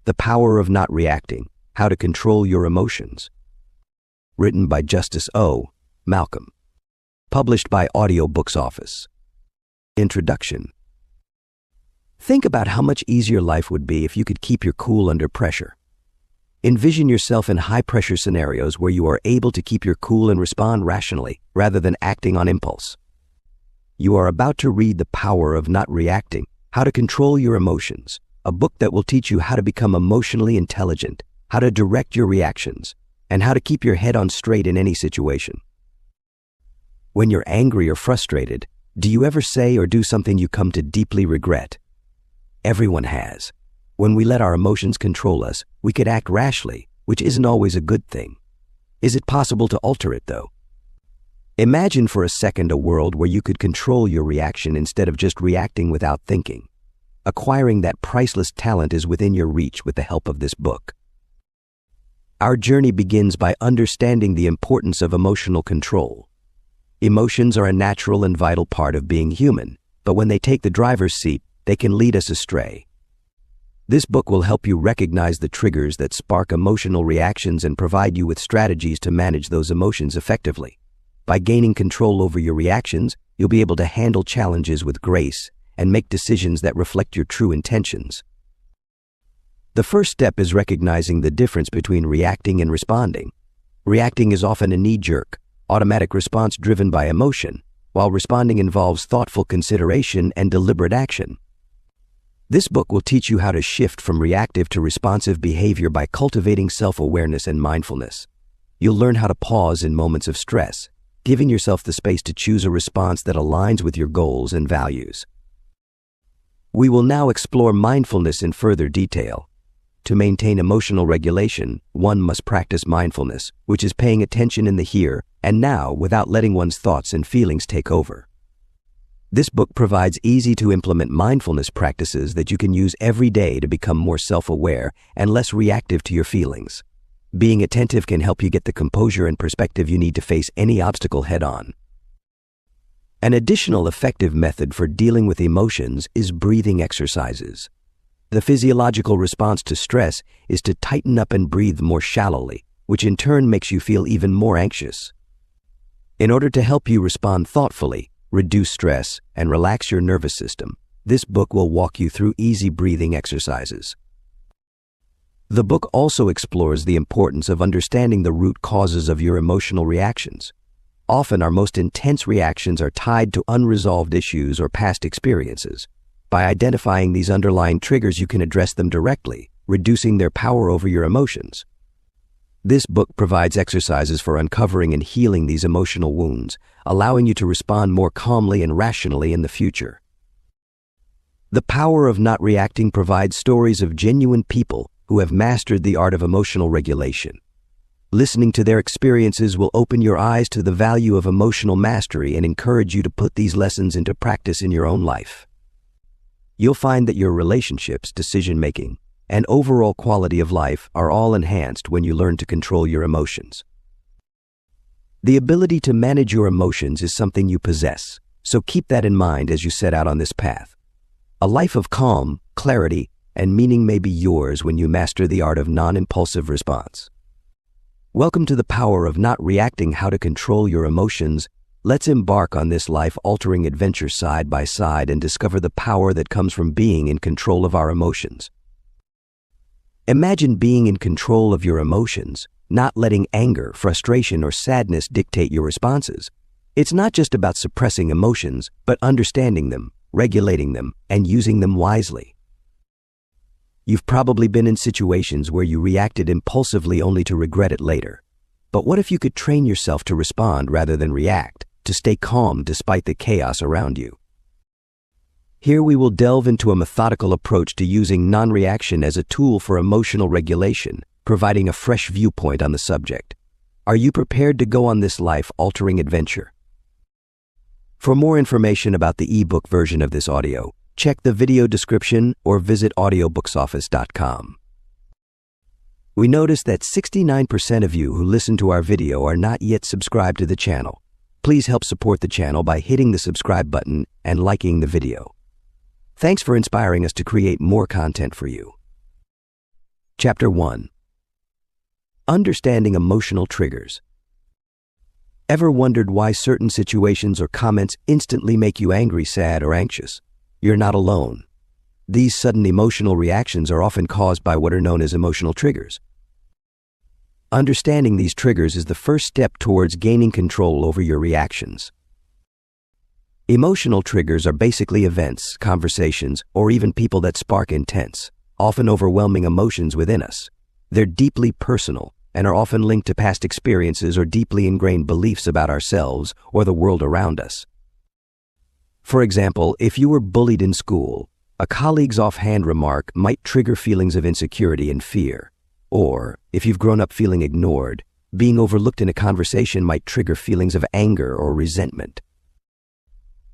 The Power of Not Reacting: How to Control Your Emotions. Written by Justice O. Malcolm. Published by Audiobooks Office. Introduction. Think about how much easier life would be if you could keep your cool under pressure. Envision yourself in high-pressure scenarios where you are able to keep your cool and respond rationally rather than acting on impulse. You are about to read The Power of Not Reacting: How to Control Your Emotions, a book that will teach you how to become emotionally intelligent, how to direct your reactions, and how to keep your head on straight in any situation. When you're angry or frustrated, do you ever say or do something you come to deeply regret? Everyone has. When we let our emotions control us, we could act rashly, which isn't always a good thing. Is it possible to alter it, though? Imagine for a second a world where you could control your reaction instead of just reacting without thinking. Acquiring that priceless talent is within your reach with the help of this book. Our journey begins by understanding the importance of emotional control. Emotions are a natural and vital part of being human, but when they take the driver's seat, they can lead us astray. This book will help you recognize the triggers that spark emotional reactions and provide you with strategies to manage those emotions effectively. By gaining control over your reactions, you'll be able to handle challenges with grace and make decisions that reflect your true intentions. The first step is recognizing the difference between reacting and responding. Reacting is often a knee-jerk, automatic response driven by emotion, while responding involves thoughtful consideration and deliberate action. This book will teach you how to shift from reactive to responsive behavior by cultivating self-awareness and mindfulness. You'll learn how to pause in moments of stress, giving yourself the space to choose a response that aligns with your goals and values. We will now explore mindfulness in further detail. To maintain emotional regulation, one must practice mindfulness, which is paying attention in the here and now without letting one's thoughts and feelings take over. This book provides easy-to-implement mindfulness practices that you can use every day to become more self-aware and less reactive to your feelings. Being attentive can help you get the composure and perspective you need to face any obstacle head-on. An additional effective method for dealing with emotions is breathing exercises. The physiological response to stress is to tighten up and breathe more shallowly, which in turn makes you feel even more anxious. In order to help you respond thoughtfully, reduce stress, and relax your nervous system, this book will walk you through easy breathing exercises. The book also explores the importance of understanding the root causes of your emotional reactions. Often our most intense reactions are tied to unresolved issues or past experiences. By identifying these underlying triggers, you can address them directly, reducing their power over your emotions. This book provides exercises for uncovering and healing these emotional wounds, allowing you to respond more calmly and rationally in the future. The Power of Not Reacting provides stories of genuine people who have mastered the art of emotional regulation. Listening to their experiences will open your eyes to the value of emotional mastery and encourage you to put these lessons into practice in your own life. You'll find that your relationships, decision-making, and overall quality of life are all enhanced when you learn to control your emotions. The ability to manage your emotions is something you possess, so keep that in mind as you set out on this path. A life of calm, clarity, and meaning may be yours when you master the art of non-impulsive response. Welcome to The Power of Not Reacting: How to Control Your Emotions. Let's embark on this life-altering adventure side by side and discover the power that comes from being in control of our emotions. Imagine being in control of your emotions, not letting anger, frustration, or sadness dictate your responses. It's not just about suppressing emotions, but understanding them, regulating them, and using them wisely. You've probably been in situations where you reacted impulsively only to regret it later. But what if you could train yourself to respond rather than react, to stay calm despite the chaos around you? Here we will delve into a methodical approach to using non-reaction as a tool for emotional regulation, providing a fresh viewpoint on the subject. Are you prepared to go on this life-altering adventure? For more information about the ebook version of this audio, check the video description or visit audiobooksoffice.com. We noticed that 69% of you who listen to our video are not yet subscribed to the channel. Please help support the channel by hitting the subscribe button and liking the video. Thanks for inspiring us to create more content for you. Chapter 1. Understanding emotional triggers. Ever wondered why certain situations or comments instantly make you angry, sad, or anxious? You're not alone. These sudden emotional reactions are often caused by what are known as emotional triggers. Understanding these triggers is the first step towards gaining control over your reactions. Emotional triggers are basically events, conversations, or even people that spark intense, often overwhelming emotions within us. They're deeply personal and are often linked to past experiences or deeply ingrained beliefs about ourselves or the world around us. For example, if you were bullied in school, a colleague's offhand remark might trigger feelings of insecurity and fear. Or, if you've grown up feeling ignored, being overlooked in a conversation might trigger feelings of anger or resentment.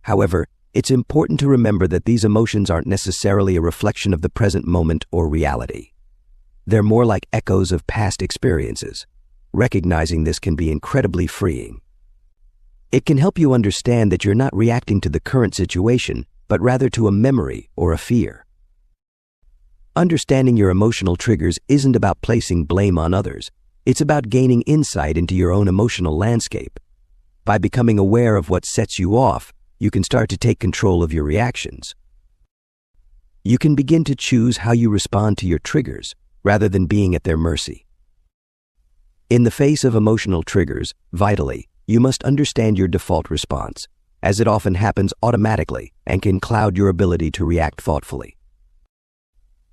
However, it's important to remember that these emotions aren't necessarily a reflection of the present moment or reality. They're more like echoes of past experiences. Recognizing this can be incredibly freeing. It can help you understand that you're not reacting to the current situation, but rather to a memory or a fear. Understanding your emotional triggers isn't about placing blame on others. It's about gaining insight into your own emotional landscape. By becoming aware of what sets you off, you can start to take control of your reactions. You can begin to choose how you respond to your triggers, rather than being at their mercy. In the face of emotional triggers, vitally, you must understand your default response, as it often happens automatically and can cloud your ability to react thoughtfully.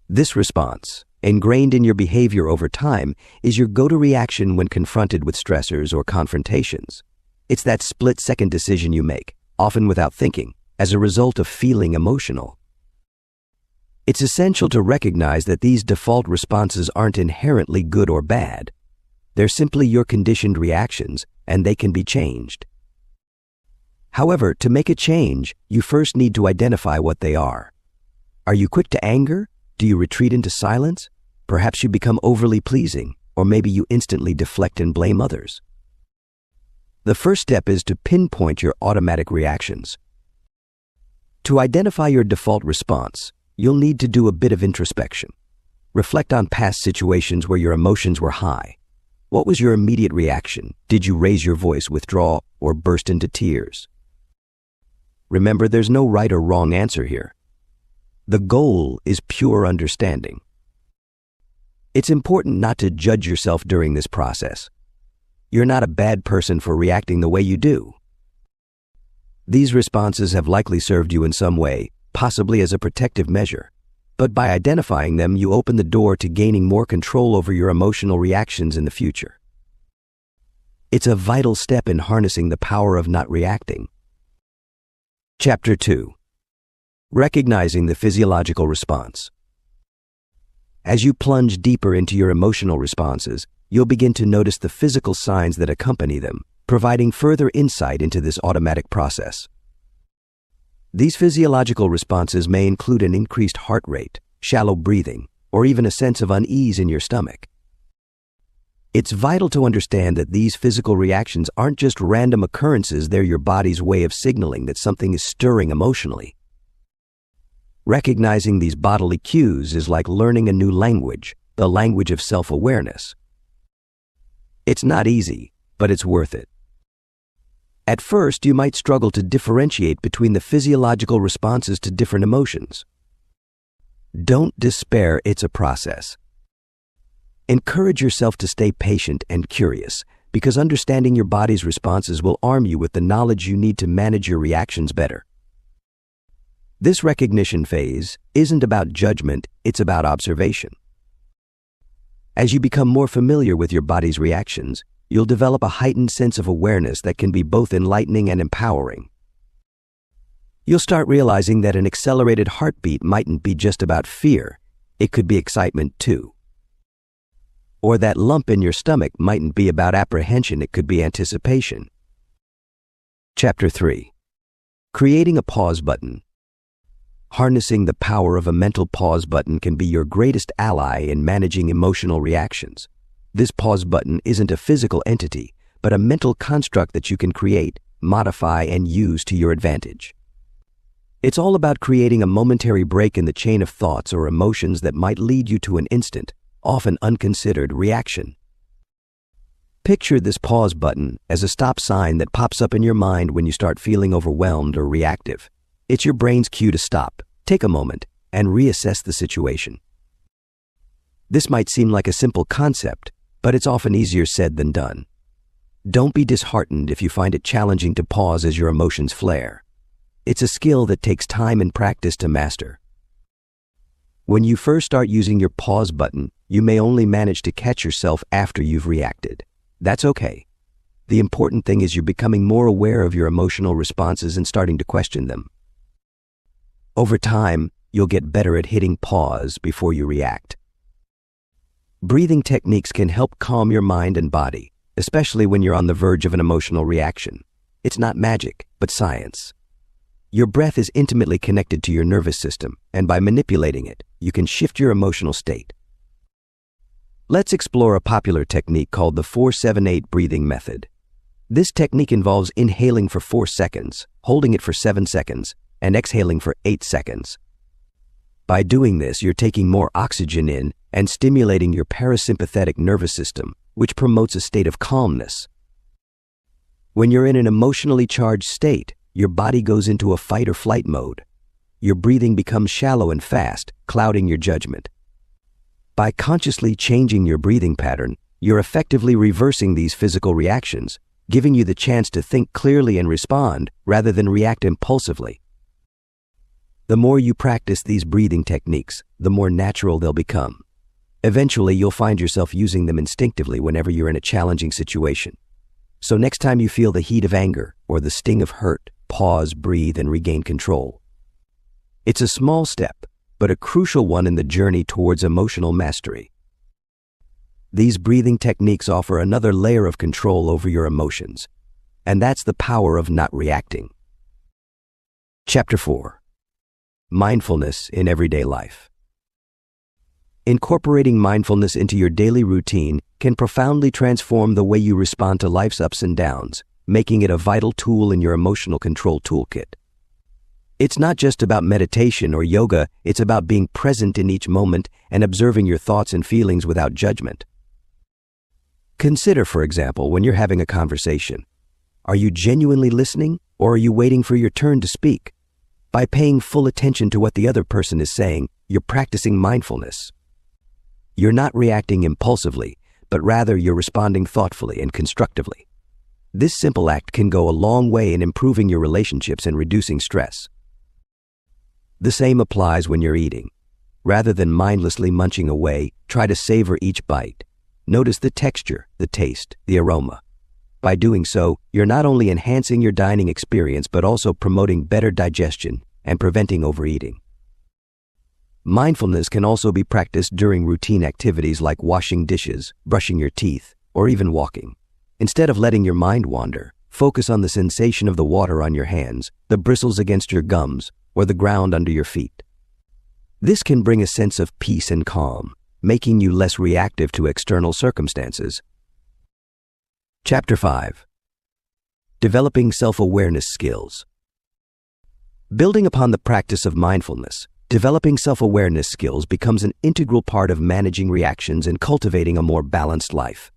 This response, ingrained in your behavior over time, is your go-to reaction when confronted with stressors or confrontations. It's that split-second decision you make, often without thinking, as a result of feeling emotional. It's essential to recognize that these default responses aren't inherently good or bad. They're simply your conditioned reactions, and they can be changed. However, to make a change, you first need to identify what they are. Are you quick to anger? Do you retreat into silence? Perhaps you become overly pleasing, or maybe you instantly deflect and blame others. The first step is to pinpoint your automatic reactions. To identify your default response, you'll need to do a bit of introspection. Reflect on past situations where your emotions were high. What was your immediate reaction? Did you raise your voice, withdraw, or burst into tears? Remember, there's no right or wrong answer here. The goal is pure understanding. It's important not to judge yourself during this process. You're not a bad person for reacting the way you do. These responses have likely served you in some way, possibly as a protective measure. But by identifying them, you open the door to gaining more control over your emotional reactions in the future. It's a vital step in harnessing the power of not reacting. Chapter 2. Recognizing the physiological response. As you plunge deeper into your emotional responses, you'll begin to notice the physical signs that accompany them, providing further insight into this automatic process. These physiological responses may include an increased heart rate, shallow breathing, or even a sense of unease in your stomach. It's vital to understand that these physical reactions aren't just random occurrences, they're your body's way of signaling that something is stirring emotionally. Recognizing these bodily cues is like learning a new language, the language of self-awareness. It's not easy, but it's worth it. At first, you might struggle to differentiate between the physiological responses to different emotions. Don't despair, it's a process. Encourage yourself to stay patient and curious, because understanding your body's responses will arm you with the knowledge you need to manage your reactions better. This recognition phase isn't about judgment, it's about observation. As you become more familiar with your body's reactions, you'll develop a heightened sense of awareness that can be both enlightening and empowering. You'll start realizing that an accelerated heartbeat mightn't be just about fear, it could be excitement too. Or that lump in your stomach mightn't be about apprehension, it could be anticipation. Chapter 3. Creating a pause button. Harnessing the power of a mental pause button can be your greatest ally in managing emotional reactions. This pause button isn't a physical entity, but a mental construct that you can create, modify, and use to your advantage. It's all about creating a momentary break in the chain of thoughts or emotions that might lead you to an instant, often unconsidered reaction. Picture this pause button as a stop sign that pops up in your mind when you start feeling overwhelmed or reactive. It's your brain's cue to stop, take a moment, and reassess the situation. This might seem like a simple concept, but it's often easier said than done. Don't be disheartened if you find it challenging to pause as your emotions flare. It's a skill that takes time and practice to master. When you first start using your pause button, you may only manage to catch yourself after you've reacted. That's okay. The important thing is you're becoming more aware of your emotional responses and starting to question them. Over time, you'll get better at hitting pause before you react. Breathing techniques can help calm your mind and body, especially when you're on the verge of an emotional reaction. It's not magic, but science. Your breath is intimately connected to your nervous system, and by manipulating it, you can shift your emotional state. Let's explore a popular technique called the 4-7-8 breathing method. This technique involves inhaling for 4 seconds, holding it for 7 seconds, and exhaling for 8 seconds. By doing this, you're taking more oxygen in and stimulating your parasympathetic nervous system, which promotes a state of calmness. When you're in an emotionally charged state, your body goes into a fight or flight mode. Your breathing becomes shallow and fast, clouding your judgment. By consciously changing your breathing pattern, you're effectively reversing these physical reactions, giving you the chance to think clearly and respond rather than react impulsively. The more you practice these breathing techniques, the more natural they'll become. Eventually, you'll find yourself using them instinctively whenever you're in a challenging situation. So next time you feel the heat of anger or the sting of hurt, pause, breathe, and regain control. It's a small step, but a crucial one in the journey towards emotional mastery. These breathing techniques offer another layer of control over your emotions, and that's the power of not reacting. Chapter 4. Mindfulness in Everyday Life. Incorporating mindfulness into your daily routine can profoundly transform the way you respond to life's ups and downs, making it a vital tool in your emotional control toolkit. It's not just about meditation or yoga, it's about being present in each moment and observing your thoughts and feelings without judgment. Consider, for example, when you're having a conversation. Are you genuinely listening, or are you waiting for your turn to speak? By paying full attention to what the other person is saying, you're practicing mindfulness. You're not reacting impulsively, but rather you're responding thoughtfully and constructively. This simple act can go a long way in improving your relationships and reducing stress. The same applies when you're eating. Rather than mindlessly munching away, try to savor each bite. Notice the texture, the taste, the aroma. By doing so, you're not only enhancing your dining experience but also promoting better digestion and preventing overeating. Mindfulness can also be practiced during routine activities like washing dishes, brushing your teeth, or even walking. Instead of letting your mind wander, focus on the sensation of the water on your hands, the bristles against your gums, or the ground under your feet. This can bring a sense of peace and calm, making you less reactive to external circumstances. Chapter 5. Developing self-awareness skills. Building upon the practice of mindfulness, developing self-awareness skills becomes an integral part of managing reactions and cultivating a more balanced life.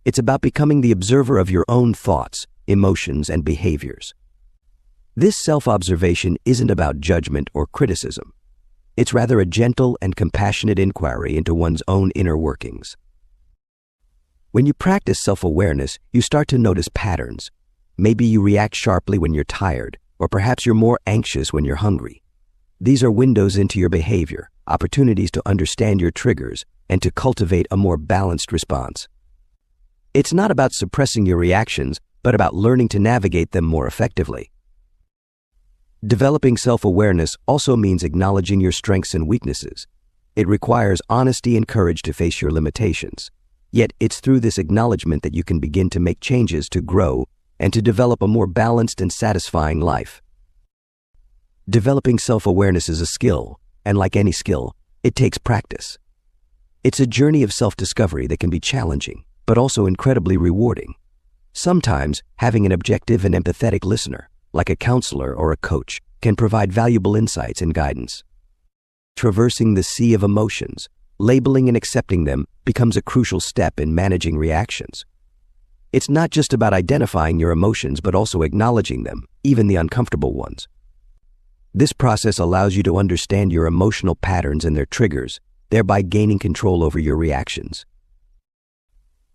It's about becoming the observer of your own thoughts, emotions, and behaviors. This self-observation isn't about judgment or criticism. It's rather a gentle and compassionate inquiry into one's own inner workings. When you practice self-awareness, you start to notice patterns. Maybe you react sharply when you're tired, or perhaps you're more anxious when you're hungry. These are windows into your behavior, opportunities to understand your triggers, and to cultivate a more balanced response. It's not about suppressing your reactions, but about learning to navigate them more effectively. Developing self-awareness also means acknowledging your strengths and weaknesses. It requires honesty and courage to face your limitations. Yet it's through this acknowledgement that you can begin to make changes to grow and to develop a more balanced and satisfying life. Developing self-awareness is a skill, and like any skill, it takes practice. It's a journey of self-discovery that can be challenging, but also incredibly rewarding. Sometimes, having an objective and empathetic listener, like a counselor or a coach, can provide valuable insights and guidance. Traversing the sea of emotions, labeling and accepting them becomes a crucial step in managing reactions. It's not just about identifying your emotions, but also acknowledging them, even the uncomfortable ones. This process allows you to understand your emotional patterns and their triggers, thereby gaining control over your reactions.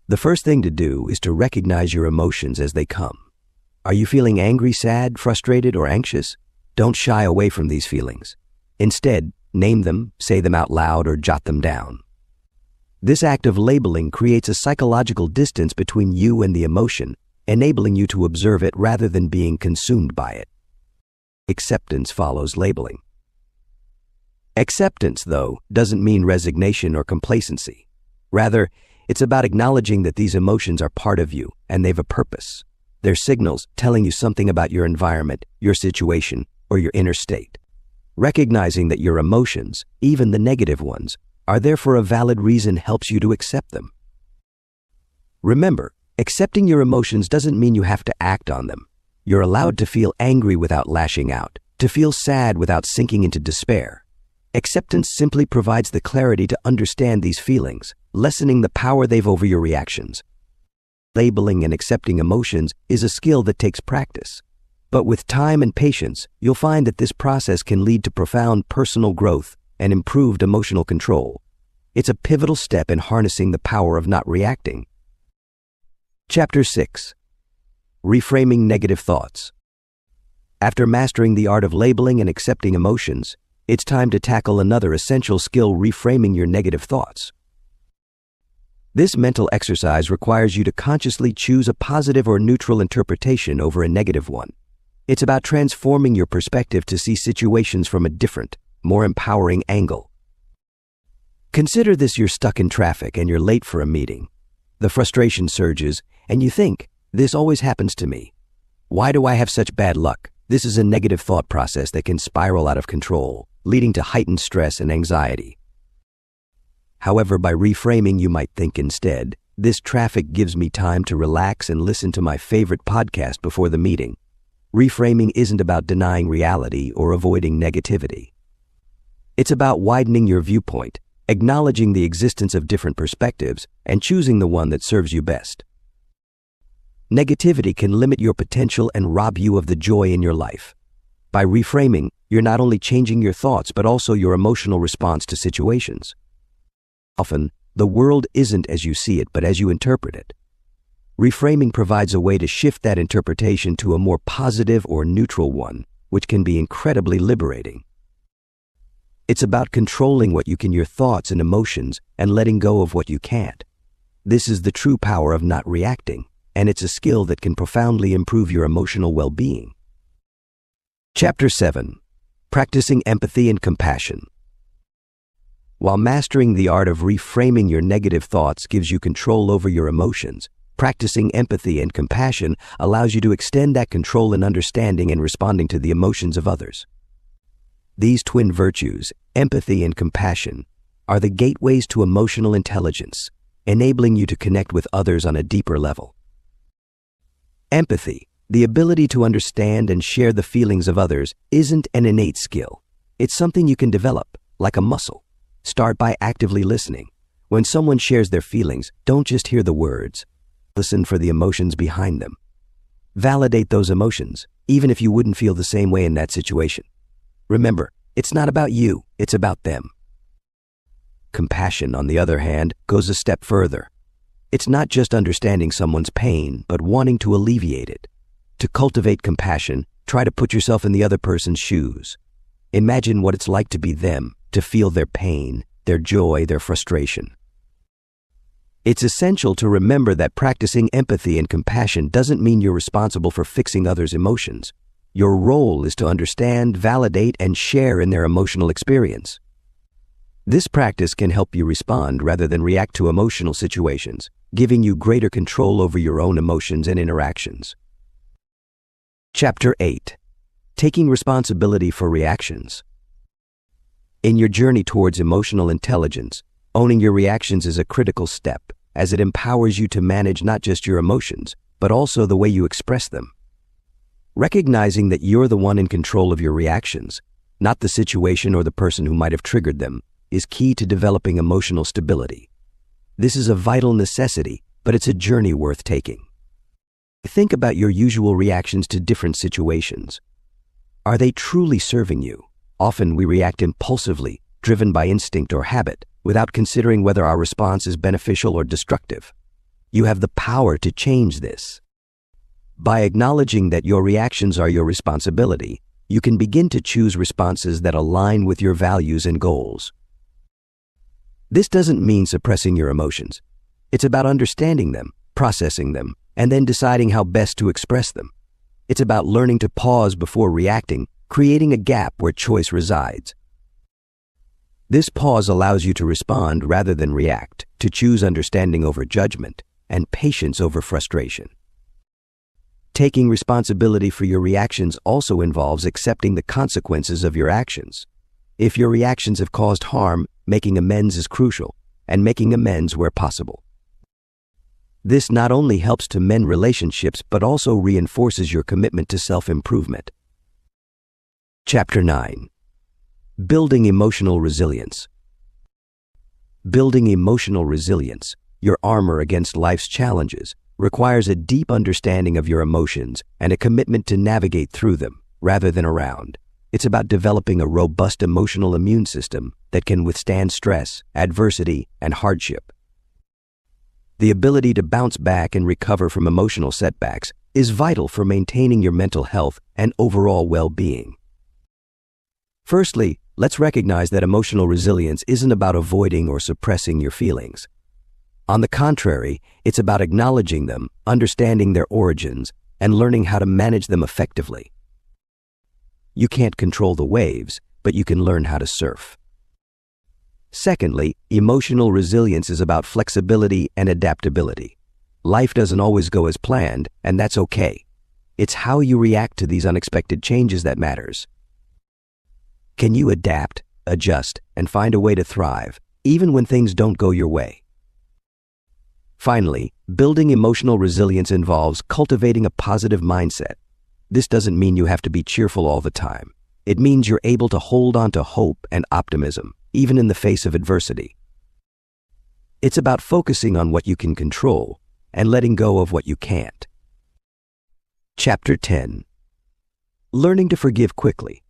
The first thing to do is to recognize your emotions as they come. Are you feeling angry, sad, frustrated, or anxious? Don't shy away from these feelings. Instead, name them, say them out loud, or jot them down. This act of labeling creates a psychological distance between you and the emotion, enabling you to observe it rather than being consumed by it. Acceptance follows labeling. Acceptance, though, doesn't mean resignation or complacency. Rather, it's about acknowledging that these emotions are part of you and they've a purpose. They're signals telling you something about your environment, your situation, or your inner state. Recognizing that your emotions, even the negative ones, are there for a valid reason helps you to accept them. Remember, accepting your emotions doesn't mean you have to act on them. You're allowed to feel angry without lashing out, to feel sad without sinking into despair. Acceptance simply provides the clarity to understand these feelings, lessening the power they've over your reactions. Labeling and accepting emotions is a skill that takes practice. But with time and patience, you'll find that this process can lead to profound personal growth and improved emotional control. It's a pivotal step in harnessing the power of not reacting. Chapter 6. Reframing Negative Thoughts. After mastering the art of labeling and accepting emotions, it's time to tackle another essential skill: reframing your negative thoughts. This mental exercise requires you to consciously choose a positive or neutral interpretation over a negative one. It's about transforming your perspective to see situations from a different, more empowering angle. Consider this: you're stuck in traffic and you're late for a meeting. The frustration surges, and you think, "This always happens to me. Why do I have such bad luck?" This is a negative thought process that can spiral out of control, leading to heightened stress and anxiety. However, by reframing, you might think instead, "This traffic gives me time to relax and listen to my favorite podcast before the meeting." Reframing isn't about denying reality or avoiding negativity. It's about widening your viewpoint, acknowledging the existence of different perspectives, and choosing the one that serves you best. Negativity can limit your potential and rob you of the joy in your life. By reframing, you're not only changing your thoughts, but also your emotional response to situations. Often, the world isn't as you see it, but as you interpret it. Reframing provides a way to shift that interpretation to a more positive or neutral one, which can be incredibly liberating. It's about controlling what you can, your thoughts and emotions, and letting go of what you can't. This is the true power of not reacting, and it's a skill that can profoundly improve your emotional well-being. Chapter 7. Practicing Empathy and Compassion. While mastering the art of reframing your negative thoughts gives you control over your emotions, practicing empathy and compassion allows you to extend that control in understanding and responding to the emotions of others. These twin virtues, empathy and compassion, are the gateways to emotional intelligence, enabling you to connect with others on a deeper level. Empathy, the ability to understand and share the feelings of others, isn't an innate skill. It's something you can develop, like a muscle. Start by actively listening. When someone shares their feelings, don't just hear the words. Listen for the emotions behind them. Validate those emotions, even if you wouldn't feel the same way in that situation. Remember, it's not about you, it's about them. Compassion, on the other hand, goes a step further. It's not just understanding someone's pain, but wanting to alleviate it. To cultivate compassion, try to put yourself in the other person's shoes. Imagine what it's like to be them, to feel their pain, their joy, their frustration. It's essential to remember that practicing empathy and compassion doesn't mean you're responsible for fixing others' emotions. Your role is to understand, validate, and share in their emotional experience. This practice can help you respond rather than react to emotional situations, giving you greater control over your own emotions and interactions. Chapter 8. Taking Responsibility for Reactions. In your journey towards emotional intelligence, owning your reactions is a critical step, as it empowers you to manage not just your emotions, but also the way you express them. Recognizing that you're the one in control of your reactions, not the situation or the person who might have triggered them, is key to developing emotional stability. This is a vital necessity, but it's a journey worth taking. Think about your usual reactions to different situations. Are they truly serving you? Often we react impulsively, driven by instinct or habit, without considering whether our response is beneficial or destructive. You have the power to change this. By acknowledging that your reactions are your responsibility, you can begin to choose responses that align with your values and goals. This doesn't mean suppressing your emotions. It's about understanding them, processing them, and then deciding how best to express them. It's about learning to pause before reacting, creating a gap where choice resides. This pause allows you to respond rather than react, to choose understanding over judgment, and patience over frustration. Taking responsibility for your reactions also involves accepting the consequences of your actions. If your reactions have caused harm, making amends is crucial, and making amends where possible. This not only helps to mend relationships, but also reinforces your commitment to self-improvement. Chapter 9. Building emotional resilience. Building emotional resilience, your armor against life's challenges, requires a deep understanding of your emotions and a commitment to navigate through them, rather than around. It's about developing a robust emotional immune system that can withstand stress, adversity, and hardship. The ability to bounce back and recover from emotional setbacks is vital for maintaining your mental health and overall well-being. Firstly, let's recognize that emotional resilience isn't about avoiding or suppressing your feelings. On the contrary, it's about acknowledging them, understanding their origins, and learning how to manage them effectively. You can't control the waves, but you can learn how to surf. Secondly, emotional resilience is about flexibility and adaptability. Life doesn't always go as planned, and that's okay. It's how you react to these unexpected changes that matters. Can you adapt, adjust, and find a way to thrive, even when things don't go your way? Finally, building emotional resilience involves cultivating a positive mindset. This doesn't mean you have to be cheerful all the time. It means you're able to hold on to hope and optimism, even in the face of adversity. It's about focusing on what you can control and letting go of what you can't. Chapter 10. Learning to forgive quickly.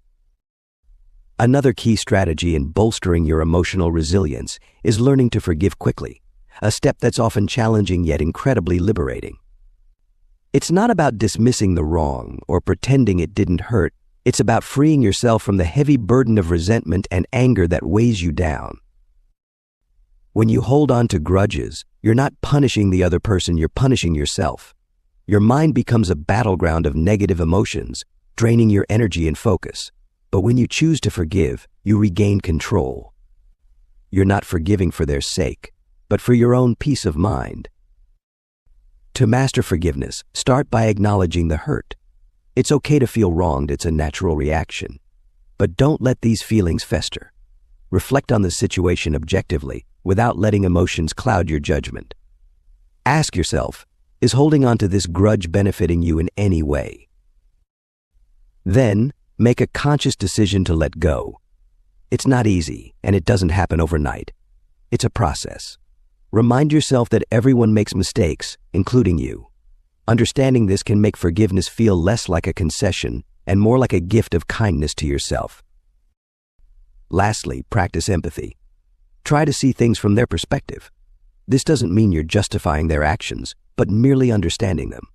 Another key strategy in bolstering your emotional resilience is learning to forgive quickly, a step that's often challenging yet incredibly liberating. It's not about dismissing the wrong or pretending it didn't hurt. It's about freeing yourself from the heavy burden of resentment and anger that weighs you down. When you hold on to grudges, you're not punishing the other person, you're punishing yourself. Your mind becomes a battleground of negative emotions, draining your energy and focus. But when you choose to forgive, you regain control. You're not forgiving for their sake, but for your own peace of mind. To master forgiveness, start by acknowledging the hurt. It's okay to feel wronged, it's a natural reaction. But don't let these feelings fester. Reflect on the situation objectively, without letting emotions cloud your judgment. Ask yourself, is holding on to this grudge benefiting you in any way? Then, make a conscious decision to let go. It's not easy, and it doesn't happen overnight. It's a process. Remind yourself that everyone makes mistakes, including you. Understanding this can make forgiveness feel less like a concession and more like a gift of kindness to yourself. Lastly, practice empathy. Try to see things from their perspective. This doesn't mean you're justifying their actions, but merely understanding them.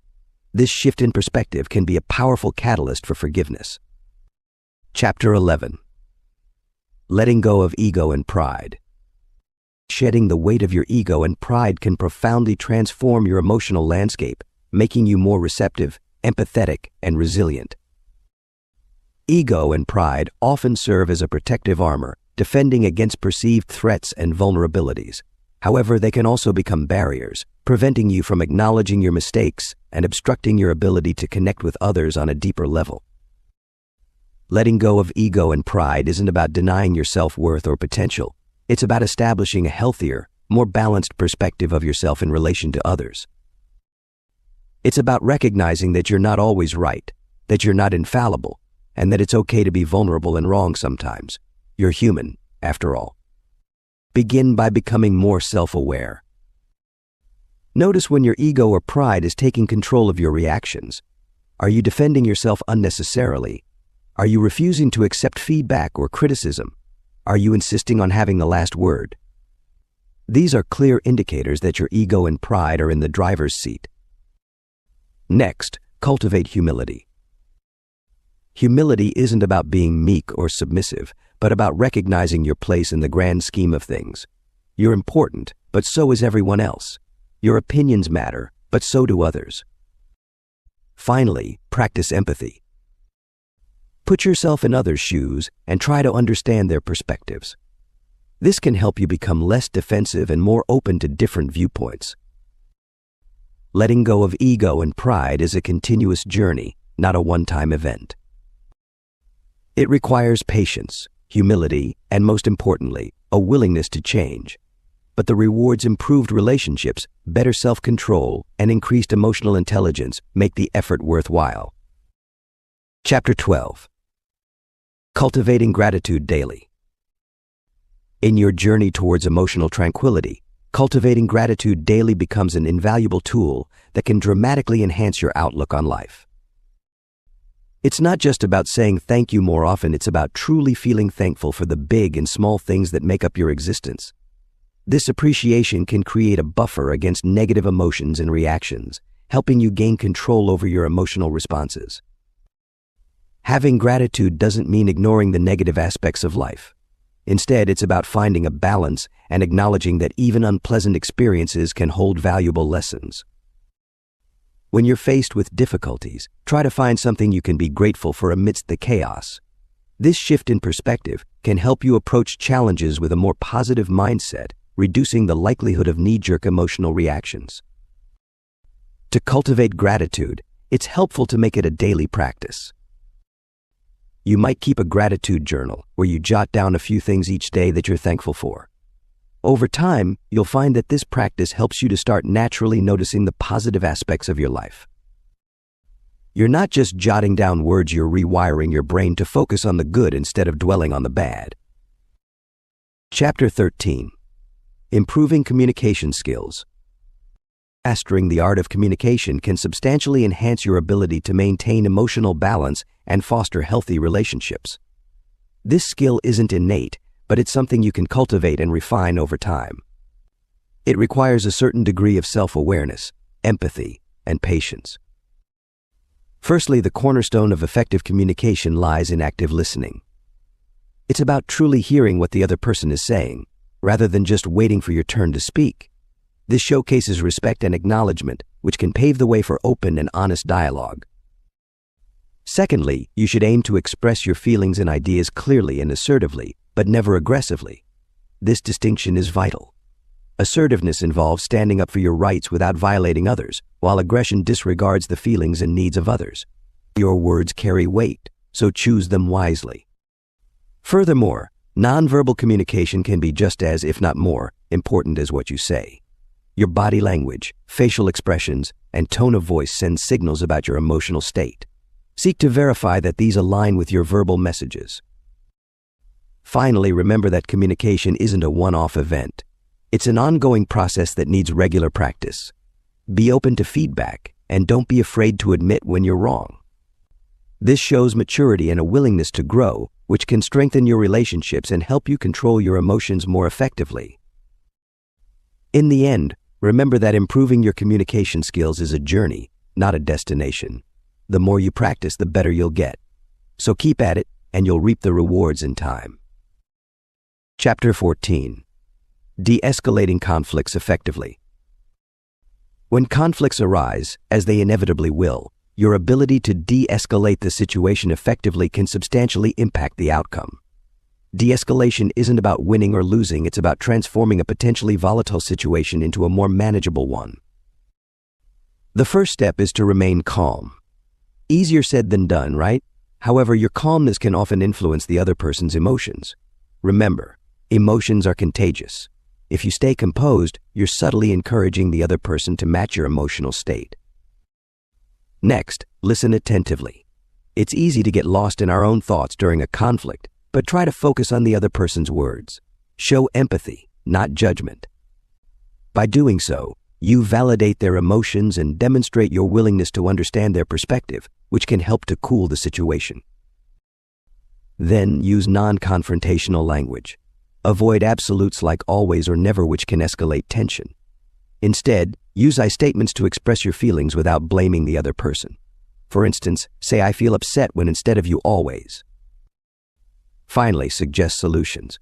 This shift in perspective can be a powerful catalyst for forgiveness. Chapter 11. Letting go of ego and pride. Shedding the weight of your ego and pride can profoundly transform your emotional landscape, making you more receptive, empathetic, and resilient. Ego and pride often serve as a protective armor, defending against perceived threats and vulnerabilities. However, they can also become barriers, preventing you from acknowledging your mistakes and obstructing your ability to connect with others on a deeper level. Letting go of ego and pride isn't about denying your self-worth or potential. It's about establishing a healthier, more balanced perspective of yourself in relation to others. It's about recognizing that you're not always right, that you're not infallible, and that it's okay to be vulnerable and wrong sometimes. You're human, after all. Begin by becoming more self-aware. Notice when your ego or pride is taking control of your reactions. Are you defending yourself unnecessarily? Are you refusing to accept feedback or criticism? Are you insisting on having the last word? These are clear indicators that your ego and pride are in the driver's seat. Next, cultivate humility. Humility isn't about being meek or submissive, but about recognizing your place in the grand scheme of things. You're important, but so is everyone else. Your opinions matter, but so do others. Finally, practice empathy. Put yourself in others' shoes and try to understand their perspectives. This can help you become less defensive and more open to different viewpoints. Letting go of ego and pride is a continuous journey, not a one-time event. It requires patience, humility, and most importantly, a willingness to change. But the rewards improved relationships, better self-control, and increased emotional intelligence make the effort worthwhile. Chapter 12. Cultivating gratitude daily. In your journey towards emotional tranquility, cultivating gratitude daily becomes an invaluable tool that can dramatically enhance your outlook on life. It's not just about saying thank you more often, it's about truly feeling thankful for the big and small things that make up your existence. This appreciation can create a buffer against negative emotions and reactions, helping you gain control over your emotional responses. Having gratitude doesn't mean ignoring the negative aspects of life. Instead, it's about finding a balance and acknowledging that even unpleasant experiences can hold valuable lessons. When you're faced with difficulties, try to find something you can be grateful for amidst the chaos. This shift in perspective can help you approach challenges with a more positive mindset, reducing the likelihood of knee-jerk emotional reactions. To cultivate gratitude, it's helpful to make it a daily practice. You might keep a gratitude journal where you jot down a few things each day that you're thankful for. Over time, you'll find that this practice helps you to start naturally noticing the positive aspects of your life. You're not just jotting down words, you're rewiring your brain to focus on the good instead of dwelling on the bad. Chapter 13. Improving communication skills. Mastering the art of communication can substantially enhance your ability to maintain emotional balance and foster healthy relationships. This skill isn't innate, but it's something you can cultivate and refine over time. It requires a certain degree of self-awareness, empathy, and patience. Firstly, the cornerstone of effective communication lies in active listening. It's about truly hearing what the other person is saying, rather than just waiting for your turn to speak. This showcases respect and acknowledgement, which can pave the way for open and honest dialogue. Secondly, you should aim to express your feelings and ideas clearly and assertively, but never aggressively. This distinction is vital. Assertiveness involves standing up for your rights without violating others, while aggression disregards the feelings and needs of others. Your words carry weight, so choose them wisely. Furthermore, nonverbal communication can be just as, if not more, important as what you say. Your body language, facial expressions, and tone of voice send signals about your emotional state. Seek to verify that these align with your verbal messages. Finally, remember that communication isn't a one-off event. It's an ongoing process that needs regular practice. Be open to feedback, and don't be afraid to admit when you're wrong. This shows maturity and a willingness to grow, which can strengthen your relationships and help you control your emotions more effectively. In the end, remember that improving your communication skills is a journey, not a destination. The more you practice, the better you'll get. So keep at it, and you'll reap the rewards in time. Chapter 14. De-escalating conflicts effectively. When conflicts arise, as they inevitably will, your ability to de-escalate the situation effectively can substantially impact the outcome. De-escalation isn't about winning or losing, it's about transforming a potentially volatile situation into a more manageable one. The first step is to remain calm. Easier said than done, right? However, your calmness can often influence the other person's emotions. Remember, emotions are contagious. If you stay composed, you're subtly encouraging the other person to match your emotional state. Next, listen attentively. It's easy to get lost in our own thoughts during a conflict, but try to focus on the other person's words. Show empathy, not judgment. By doing so, you validate their emotions and demonstrate your willingness to understand their perspective, which can help to cool the situation. Then use non-confrontational language. Avoid absolutes like always or never, which can escalate tension. Instead, use I statements to express your feelings without blaming the other person. For instance, say I feel upset when instead of you always. Finally, suggest solutions.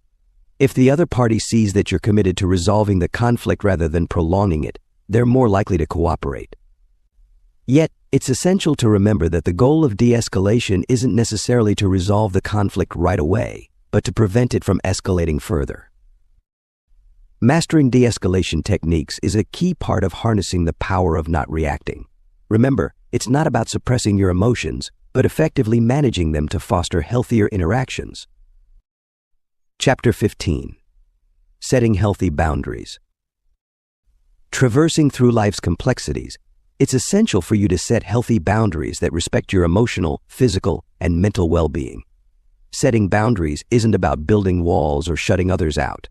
If the other party sees that you're committed to resolving the conflict rather than prolonging it, they're more likely to cooperate. Yet, it's essential to remember that the goal of de-escalation isn't necessarily to resolve the conflict right away, but to prevent it from escalating further. Mastering de-escalation techniques is a key part of harnessing the power of not reacting. Remember, it's not about suppressing your emotions, but effectively managing them to foster healthier interactions. Chapter 15. Setting healthy boundaries. Traversing through life's complexities, it's essential for you to set healthy boundaries that respect your emotional, physical, and mental well-being. Setting boundaries isn't about building walls or shutting others out.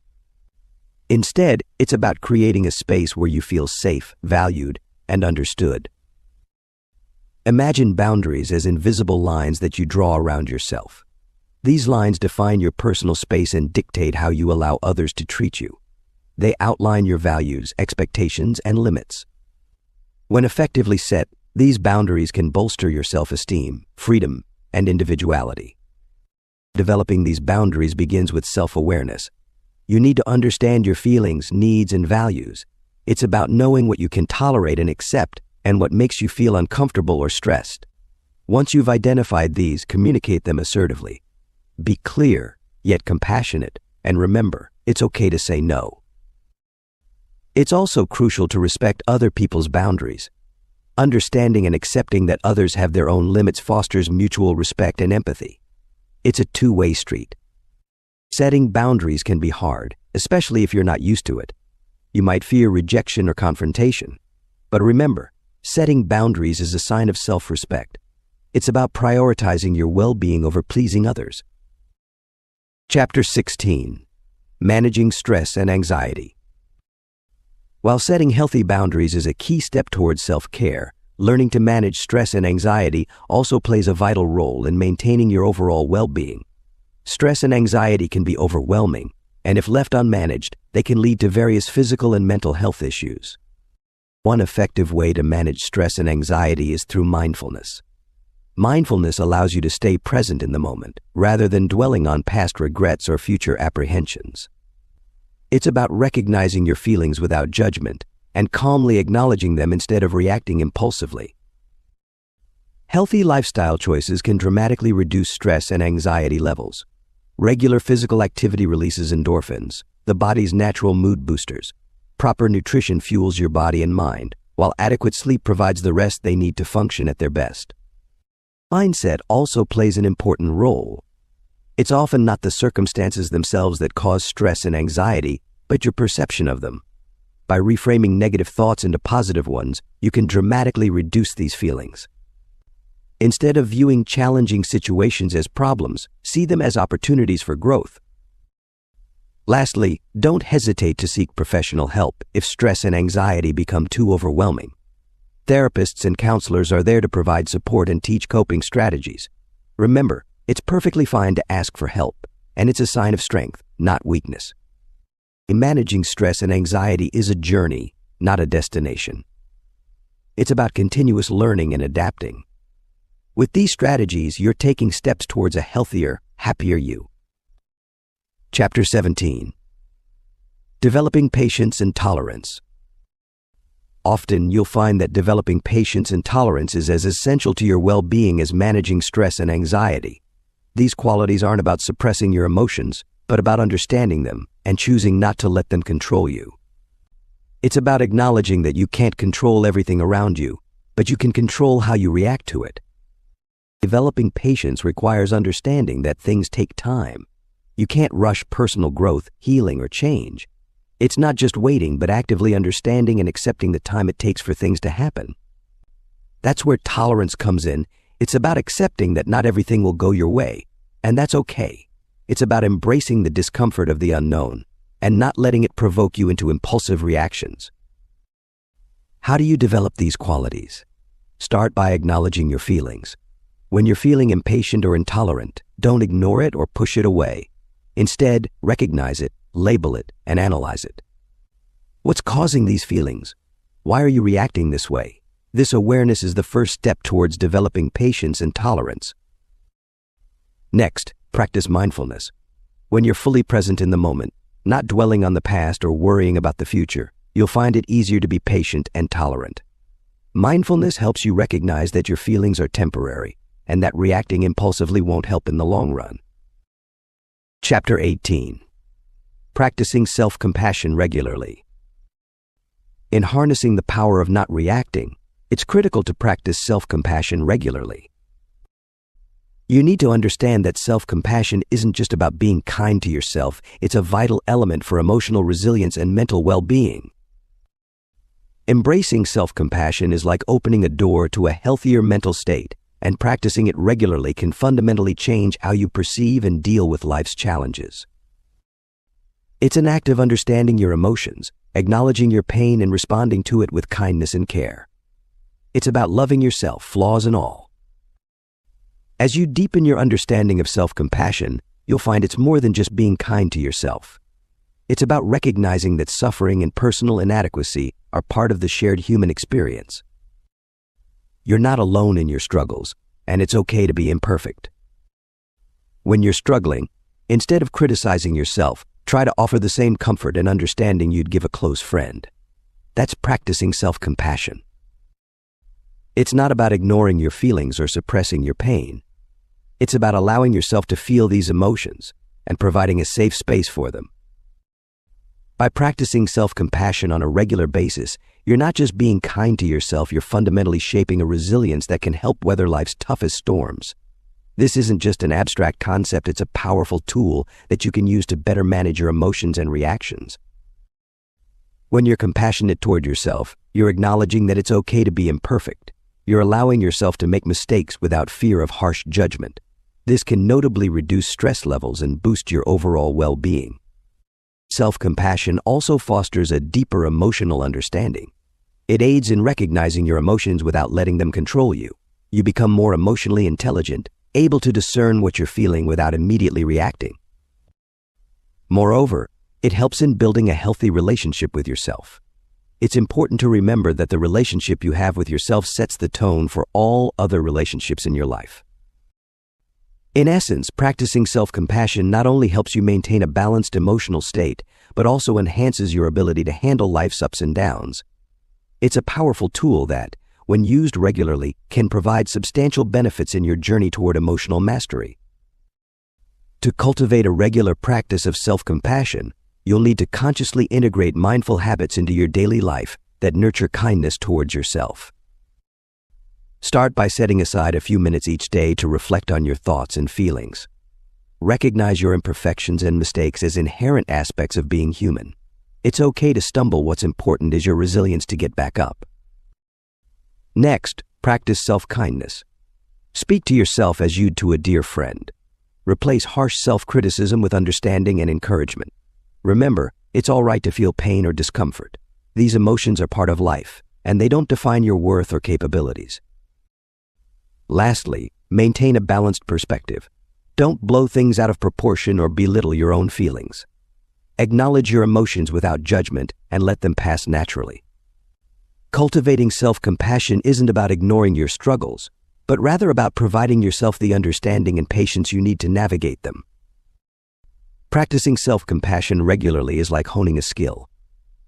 Instead, it's about creating a space where you feel safe, valued, and understood. Imagine boundaries as invisible lines that you draw around yourself. These lines define your personal space and dictate how you allow others to treat you. They outline your values, expectations, and limits. When effectively set, these boundaries can bolster your self-esteem, freedom, and individuality. Developing these boundaries begins with self-awareness. You need to understand your feelings, needs, and values. It's about knowing what you can tolerate and accept and what makes you feel uncomfortable or stressed. Once you've identified these, communicate them assertively. Be clear, yet compassionate, and remember, it's okay to say no. It's also crucial to respect other people's boundaries. Understanding and accepting that others have their own limits fosters mutual respect and empathy. It's a two-way street. Setting boundaries can be hard, especially if you're not used to it. You might fear rejection or confrontation. But remember, setting boundaries is a sign of self-respect. It's about prioritizing your well-being over pleasing others. Chapter 16. Managing stress and anxiety. While setting healthy boundaries is a key step towards self-care, learning to manage stress and anxiety also plays a vital role in maintaining your overall well-being. Stress and anxiety can be overwhelming, and if left unmanaged, they can lead to various physical and mental health issues. One effective way to manage stress and anxiety is through mindfulness. Mindfulness allows you to stay present in the moment, rather than dwelling on past regrets or future apprehensions. It's about recognizing your feelings without judgment and calmly acknowledging them instead of reacting impulsively. Healthy lifestyle choices can dramatically reduce stress and anxiety levels. Regular physical activity releases endorphins, the body's natural mood boosters. Proper nutrition fuels your body and mind, while adequate sleep provides the rest they need to function at their best. Mindset also plays an important role. It's often not the circumstances themselves that cause stress and anxiety, but your perception of them. By reframing negative thoughts into positive ones, you can dramatically reduce these feelings. Instead of viewing challenging situations as problems, see them as opportunities for growth. Lastly, don't hesitate to seek professional help if stress and anxiety become too overwhelming. Therapists and counselors are there to provide support and teach coping strategies. Remember, it's perfectly fine to ask for help, and it's a sign of strength, not weakness. Managing stress and anxiety is a journey, not a destination. It's about continuous learning and adapting. With these strategies, you're taking steps towards a healthier, happier you. Chapter 17. Developing patience and tolerance. Often, you'll find that developing patience and tolerance is as essential to your well-being as managing stress and anxiety. These qualities aren't about suppressing your emotions, but about understanding them and choosing not to let them control you. It's about acknowledging that you can't control everything around you, but you can control how you react to it. Developing patience requires understanding that things take time. You can't rush personal growth, healing, or change. It's not just waiting, but actively understanding and accepting the time it takes for things to happen. That's where tolerance comes in. It's about accepting that not everything will go your way, and that's okay. It's about embracing the discomfort of the unknown. and not letting it provoke you into impulsive reactions. How do you develop these qualities? Start by acknowledging your feelings. When you're feeling impatient or intolerant, don't ignore it or push it away. Instead, recognize it, label it, and analyze it. What's causing these feelings? Why are you reacting this way? This awareness is the first step towards developing patience and tolerance. Next, practice mindfulness. When you're fully present in the moment, not dwelling on the past or worrying about the future, you'll find it easier to be patient and tolerant. Mindfulness helps you recognize that your feelings are temporary and that reacting impulsively won't help in the long run. Chapter 18. Practicing self-compassion regularly. In harnessing the power of not reacting, it's critical to practice self-compassion regularly. You need to understand that self-compassion isn't just about being kind to yourself, it's a vital element for emotional resilience and mental well-being. Embracing self-compassion is like opening a door to a healthier mental state, and practicing it regularly can fundamentally change how you perceive and deal with life's challenges. It's an act of understanding your emotions, acknowledging your pain and responding to it with kindness and care. It's about loving yourself, flaws and all. As you deepen your understanding of self-compassion, you'll find it's more than just being kind to yourself. It's about recognizing that suffering and personal inadequacy are part of the shared human experience. You're not alone in your struggles, and it's okay to be imperfect. When you're struggling, instead of criticizing yourself, try to offer the same comfort and understanding you'd give a close friend. That's practicing self-compassion. It's not about ignoring your feelings or suppressing your pain. It's about allowing yourself to feel these emotions and providing a safe space for them. By practicing self-compassion on a regular basis, you're not just being kind to yourself, you're fundamentally shaping a resilience that can help weather life's toughest storms. This isn't just an abstract concept, it's a powerful tool that you can use to better manage your emotions and reactions. When you're compassionate toward yourself, you're acknowledging that it's okay to be imperfect. You're allowing yourself to make mistakes without fear of harsh judgment. This can notably reduce stress levels and boost your overall well-being. Self-compassion also fosters a deeper emotional understanding. It aids in recognizing your emotions without letting them control you. You become more emotionally intelligent, able to discern what you're feeling without immediately reacting. Moreover, it helps in building a healthy relationship with yourself. It's important to remember that the relationship you have with yourself sets the tone for all other relationships in your life. In essence, practicing self-compassion not only helps you maintain a balanced emotional state, but also enhances your ability to handle life's ups and downs. It's a powerful tool that, when used regularly, can provide substantial benefits in your journey toward emotional mastery. To cultivate a regular practice of self-compassion, you'll need to consciously integrate mindful habits into your daily life that nurture kindness towards yourself. Start by setting aside a few minutes each day to reflect on your thoughts and feelings. Recognize your imperfections and mistakes as inherent aspects of being human. It's okay to stumble. What's important is your resilience to get back up. Next, practice self-kindness. Speak to yourself as you'd to a dear friend. Replace harsh self-criticism with understanding and encouragement. Remember, it's all right to feel pain or discomfort. These emotions are part of life, and they don't define your worth or capabilities. Lastly, maintain a balanced perspective. Don't blow things out of proportion or belittle your own feelings. Acknowledge your emotions without judgment and let them pass naturally. Cultivating self-compassion isn't about ignoring your struggles, but rather about providing yourself the understanding and patience you need to navigate them. Practicing self-compassion regularly is like honing a skill.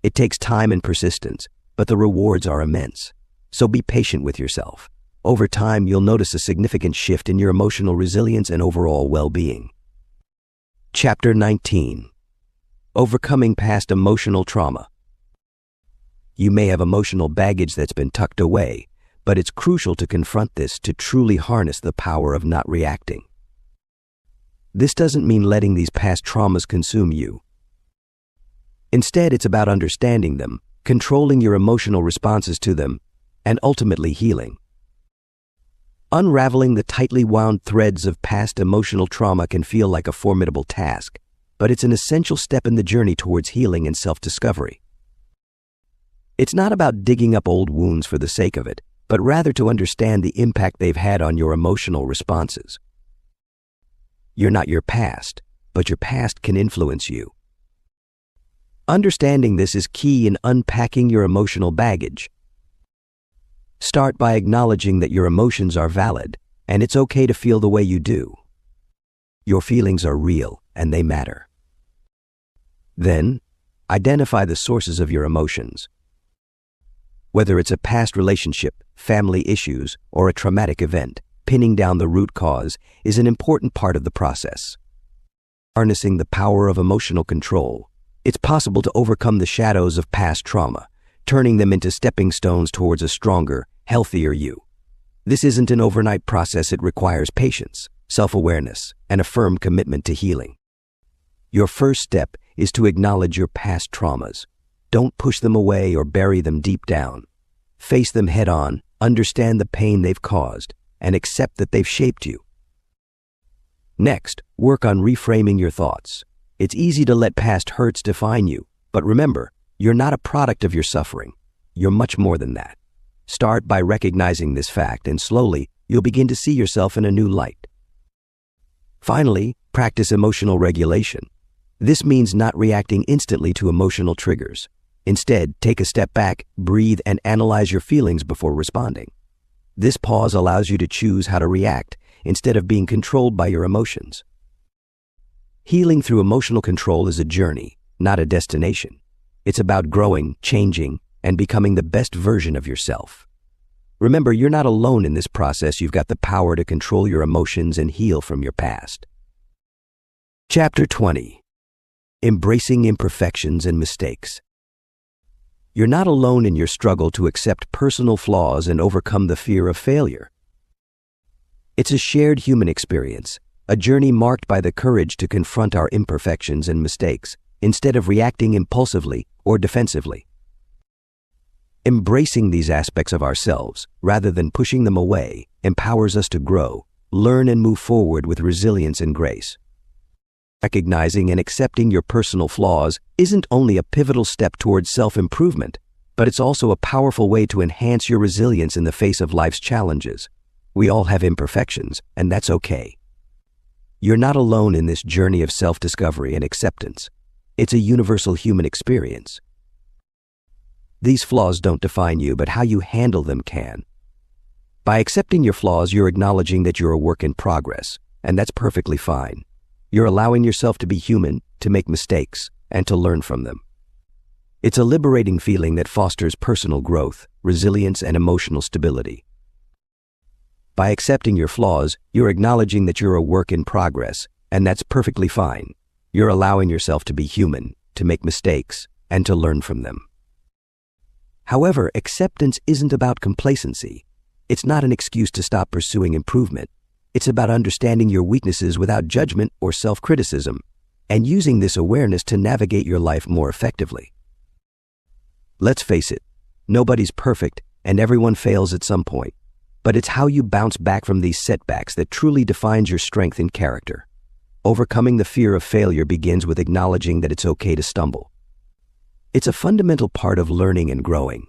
It takes time and persistence, but the rewards are immense. So be patient with yourself. Over time, you'll notice a significant shift in your emotional resilience and overall well-being. Chapter 19. Overcoming past emotional trauma. You may have emotional baggage that's been tucked away, but it's crucial to confront this to truly harness the power of not reacting. This doesn't mean letting these past traumas consume you. Instead, it's about understanding them, controlling your emotional responses to them, and ultimately healing. Unraveling the tightly wound threads of past emotional trauma can feel like a formidable task, but it's an essential step in the journey towards healing and self-discovery. It's not about digging up old wounds for the sake of it, but rather to understand the impact they've had on your emotional responses. You're not your past, but your past can influence you. Understanding this is key in unpacking your emotional baggage. Start by acknowledging that your emotions are valid, and it's okay to feel the way you do. Your feelings are real, and they matter. Then, identify the sources of your emotions. Whether it's a past relationship, family issues, or a traumatic event, pinning down the root cause is an important part of the process. Harnessing the power of emotional control, it's possible to overcome the shadows of past trauma, turning them into stepping stones towards a stronger, healthier you. This isn't an overnight process. It requires patience, self-awareness, and a firm commitment to healing. Your first step is to acknowledge your past traumas. Don't push them away or bury them deep down. Face them head-on, understand the pain they've caused, and accept that they've shaped you. Next, work on reframing your thoughts. It's easy to let past hurts define you, but remember, you're not a product of your suffering. You're much more than that. Start by recognizing this fact, and slowly, you'll begin to see yourself in a new light. Finally, practice emotional regulation. This means not reacting instantly to emotional triggers. Instead, take a step back, breathe, and analyze your feelings before responding. This pause allows you to choose how to react instead of being controlled by your emotions. Healing through emotional control is a journey, not a destination. It's about growing, changing, and becoming the best version of yourself. Remember, you're not alone in this process. You've got the power to control your emotions and heal from your past. Chapter 20. Embracing imperfections and mistakes. You're not alone in your struggle to accept personal flaws and overcome the fear of failure. It's a shared human experience, a journey marked by the courage to confront our imperfections and mistakes, instead of reacting impulsively or defensively. Embracing these aspects of ourselves, rather than pushing them away, empowers us to grow, learn, and move forward with resilience and grace. Recognizing and accepting your personal flaws isn't only a pivotal step towards self-improvement, but it's also a powerful way to enhance your resilience in the face of life's challenges. We all have imperfections, and that's okay. You're not alone in this journey of self-discovery and acceptance. It's a universal human experience. These flaws don't define you, but how you handle them can. By accepting your flaws, you're acknowledging that you're a work in progress, and that's perfectly fine. You're allowing yourself to be human, to make mistakes, and to learn from them. It's a liberating feeling that fosters personal growth, resilience, and emotional stability. By accepting your flaws, you're acknowledging that you're a work in progress, and that's perfectly fine. You're allowing yourself to be human, to make mistakes, and to learn from them. However, acceptance isn't about complacency. It's not an excuse to stop pursuing improvement. It's about understanding your weaknesses without judgment or self-criticism, and using this awareness to navigate your life more effectively. Let's face it, nobody's perfect, and everyone fails at some point. But it's how you bounce back from these setbacks that truly defines your strength and character. Overcoming the fear of failure begins with acknowledging that it's okay to stumble. It's a fundamental part of learning and growing.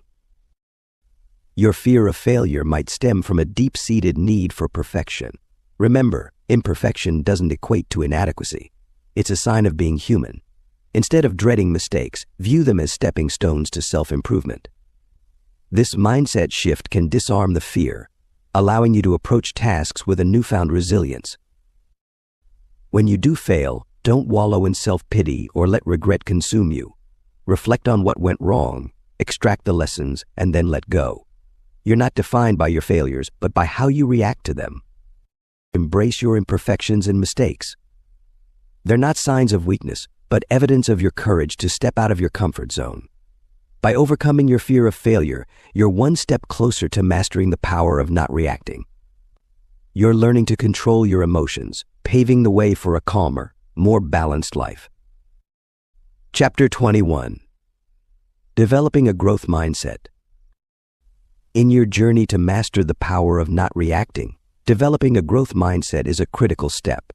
Your fear of failure might stem from a deep-seated need for perfection. Remember, imperfection doesn't equate to inadequacy. It's a sign of being human. Instead of dreading mistakes, view them as stepping stones to self-improvement. This mindset shift can disarm the fear, allowing you to approach tasks with a newfound resilience. When you do fail, don't wallow in self-pity or let regret consume you. Reflect on what went wrong, extract the lessons, and then let go. You're not defined by your failures, but by how you react to them. Embrace your imperfections and mistakes. They're not signs of weakness, but evidence of your courage to step out of your comfort zone. By overcoming your fear of failure, you're one step closer to mastering the power of not reacting. You're learning to control your emotions, paving the way for a calmer, more balanced life. Chapter 21. Developing a growth mindset. In your journey to master the power of not reacting, developing a growth mindset is a critical step.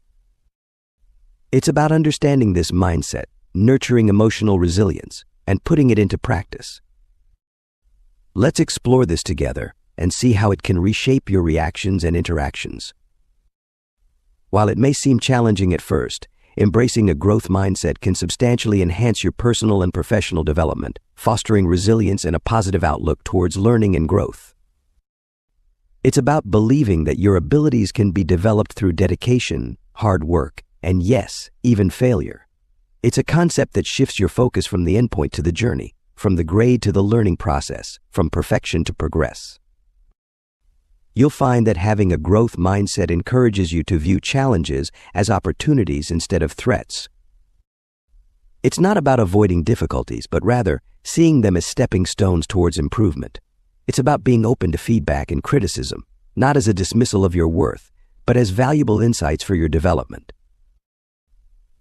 It's about understanding this mindset, nurturing emotional resilience, and putting it into practice. Let's explore this together and see how it can reshape your reactions and interactions. While it may seem challenging at first, embracing a growth mindset can substantially enhance your personal and professional development, fostering resilience and a positive outlook towards learning and growth. It's about believing that your abilities can be developed through dedication, hard work, and yes, even failure. It's a concept that shifts your focus from the endpoint to the journey, from the grade to the learning process, from perfection to progress. You'll find that having a growth mindset encourages you to view challenges as opportunities instead of threats. It's not about avoiding difficulties, but rather seeing them as stepping stones towards improvement. It's about being open to feedback and criticism, not as a dismissal of your worth, but as valuable insights for your development.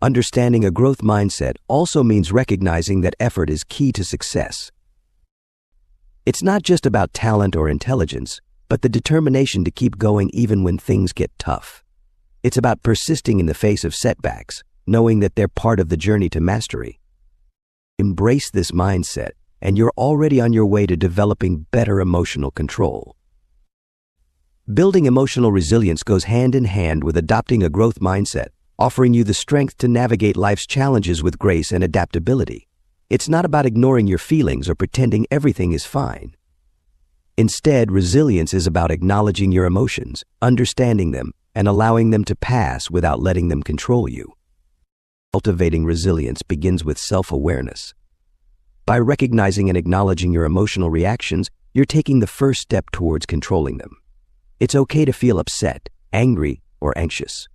Understanding a growth mindset also means recognizing that effort is key to success. It's not just about talent or intelligence, but the determination to keep going even when things get tough. It's about persisting in the face of setbacks, knowing that they're part of the journey to mastery. Embrace this mindset, and you're already on your way to developing better emotional control. Building emotional resilience goes hand in hand with adopting a growth mindset, offering you the strength to navigate life's challenges with grace and adaptability. It's not about ignoring your feelings or pretending everything is fine. Instead, resilience is about acknowledging your emotions, understanding them, and allowing them to pass without letting them control you. Cultivating resilience begins with self-awareness. By recognizing and acknowledging your emotional reactions, you're taking the first step towards controlling them. It's okay to feel upset, angry, or anxious.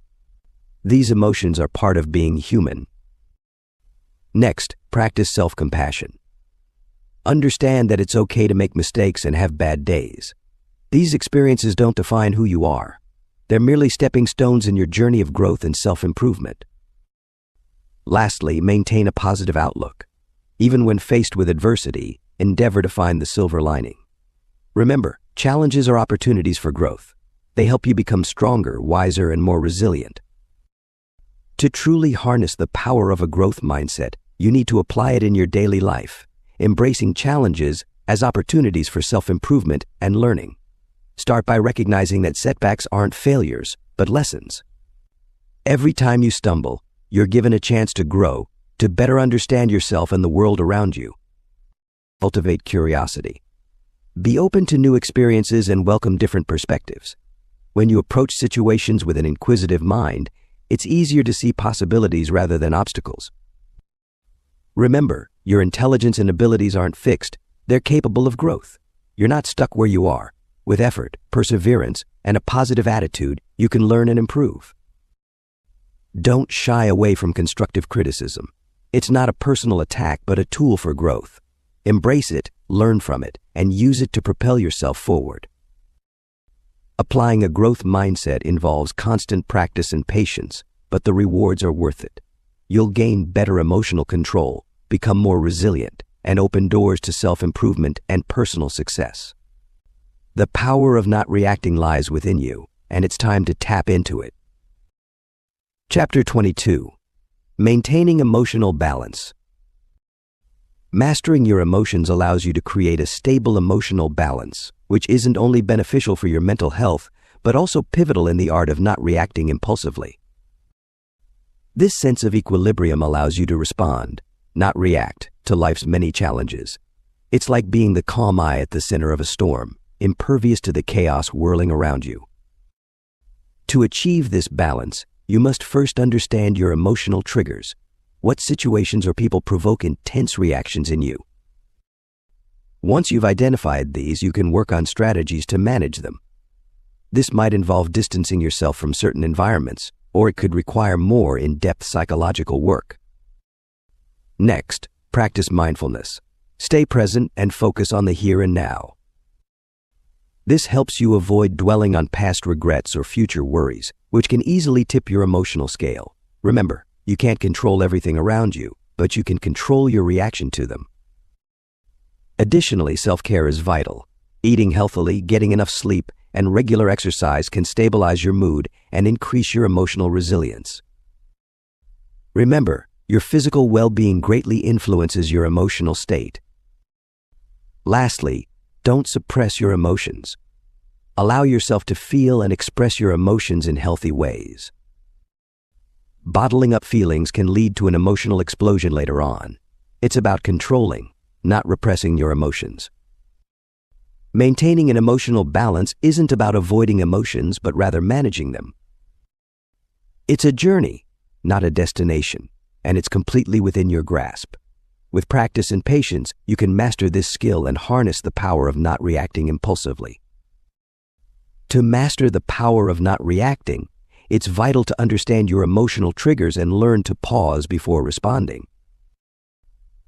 These emotions are part of being human. Next, practice self-compassion. Understand that it's okay to make mistakes and have bad days. These experiences don't define who you are. They're merely stepping stones in your journey of growth and self-improvement. Lastly, maintain a positive outlook. Even when faced with adversity, endeavor to find the silver lining. Remember, challenges are opportunities for growth. They help you become stronger, wiser, and more resilient. To truly harness the power of a growth mindset, you need to apply it in your daily life, embracing challenges as opportunities for self-improvement and learning. Start by recognizing that setbacks aren't failures, but lessons. Every time you stumble, you're given a chance to grow, to better understand yourself and the world around you. Cultivate curiosity. Be open to new experiences and welcome different perspectives. When you approach situations with an inquisitive mind, it's easier to see possibilities rather than obstacles. Remember, your intelligence and abilities aren't fixed. They're capable of growth. You're not stuck where you are. With effort, perseverance, and a positive attitude, you can learn and improve. Don't shy away from constructive criticism. It's not a personal attack, but a tool for growth. Embrace it, learn from it, and use it to propel yourself forward. Applying a growth mindset involves constant practice and patience, but the rewards are worth it. You'll gain better emotional control, become more resilient, and open doors to self-improvement and personal success. The power of not reacting lies within you, and it's time to tap into it. Chapter 22. Maintaining emotional balance. Mastering your emotions allows you to create a stable emotional balance, which isn't only beneficial for your mental health, but also pivotal in the art of not reacting impulsively. This sense of equilibrium allows you to respond, not react, to life's many challenges. It's like being the calm eye at the center of a storm, impervious to the chaos whirling around you. To achieve this balance, you must first understand your emotional triggers. What situations or people provoke intense reactions in you? Once you've identified these, you can work on strategies to manage them. This might involve distancing yourself from certain environments, or it could require more in-depth psychological work. Next, practice mindfulness. Stay present and focus on the here and now. This helps you avoid dwelling on past regrets or future worries, which can easily tip your emotional scale. Remember, you can't control everything around you, but you can control your reaction to them. Additionally, self-care is vital. Eating healthily, getting enough sleep, and regular exercise can stabilize your mood and increase your emotional resilience. Remember, your physical well-being greatly influences your emotional state. Lastly, don't suppress your emotions. Allow yourself to feel and express your emotions in healthy ways. Bottling up feelings can lead to an emotional explosion later on. It's about controlling, not repressing your emotions. Maintaining an emotional balance isn't about avoiding emotions, but rather managing them. It's a journey, not a destination, and it's completely within your grasp. With practice and patience, you can master this skill and harness the power of not reacting impulsively. To master the power of not reacting, it's vital to understand your emotional triggers and learn to pause before responding.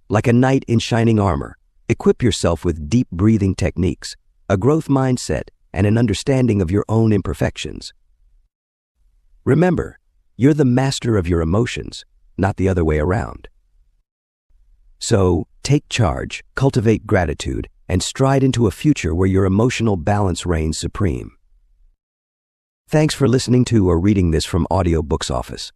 Like a knight in shining armor, equip yourself with deep breathing techniques, a growth mindset, and an understanding of your own imperfections. Remember, you're the master of your emotions, not the other way around. So, take charge, cultivate gratitude, and stride into a future where your emotional balance reigns supreme. Thanks for listening to or reading this from Audiobooks Office.